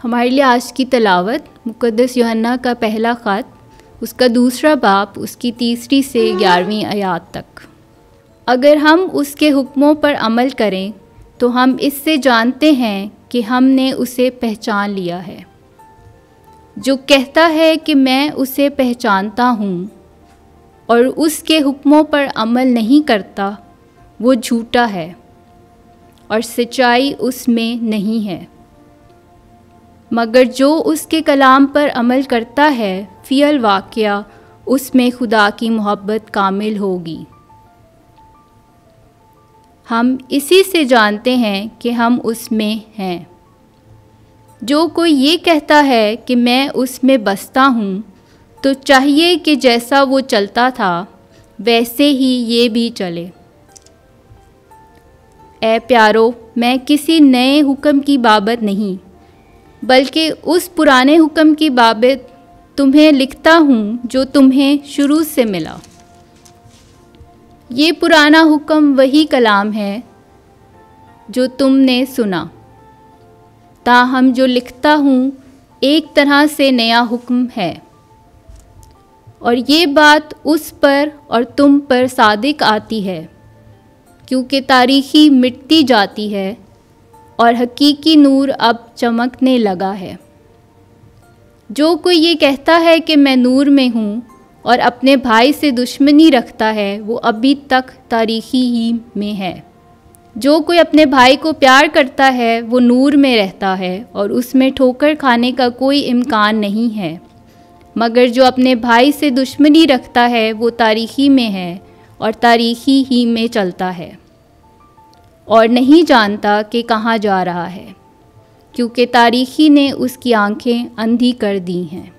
हमारे लिए आज की तिलावत मुक़द्दस यूहन्ना का पहला ख़त, उसका दूसरा बाब, उसकी 3 से 11वीं आयत तक। अगर हम उसके हुक्मों पर अमल करें तो हम इससे जानते हैं कि हमने उसे पहचान लिया है। जो कहता है कि मैं उसे पहचानता हूँ और उसके हुक्मों पर अमल नहीं करता, वो झूठा है और सच्चाई उसमें नहीं है। मगर जो उसके कलाम पर अमल करता है, फ़ियल वाक़या उसमें खुदा की मोहब्बत कामिल होगी। हम इसी से जानते हैं कि हम उसमें हैं। जो कोई ये कहता है कि मैं उसमें बसता हूँ, तो चाहिए कि जैसा वो चलता था वैसे ही ये भी चले। ऐ प्यारो, मैं किसी नए हुक्म की बाबत नहीं, बल्कि उस पुराने हुक्म की बाबत तुम्हें लिखता हूँ जो तुम्हें शुरू से मिला। ये पुराना हुक्म वही कलाम है जो तुमने सुना। ताहम जो लिखता हूँ एक तरह से नया हुक्म है, और ये बात उस पर और तुम पर सादिक आती है, क्योंकि तारीखी मिटती जाती है और हकीकी नूर अब चमकने लगा है। जो कोई ये कहता है कि मैं नूर में हूँ और अपने भाई से दुश्मनी रखता है, वो अभी तक तारीखी ही में है। जो कोई अपने भाई को प्यार करता है वो नूर में रहता है और उसमें ठोकर खाने का कोई इम्कान नहीं है। मगर जो अपने भाई से दुश्मनी रखता है वो तारीखी में है और तारीखी ही में चलता है और नहीं जानता कि कहाँ जा रहा है, क्योंकि तारीखी ने उसकी आंखें अंधी कर दी हैं।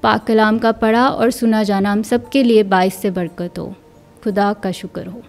पाक कलाम का पढ़ा और सुना जाना हम सब के लिए बाइस से बरकत हो। खुदा का शुक्र हो।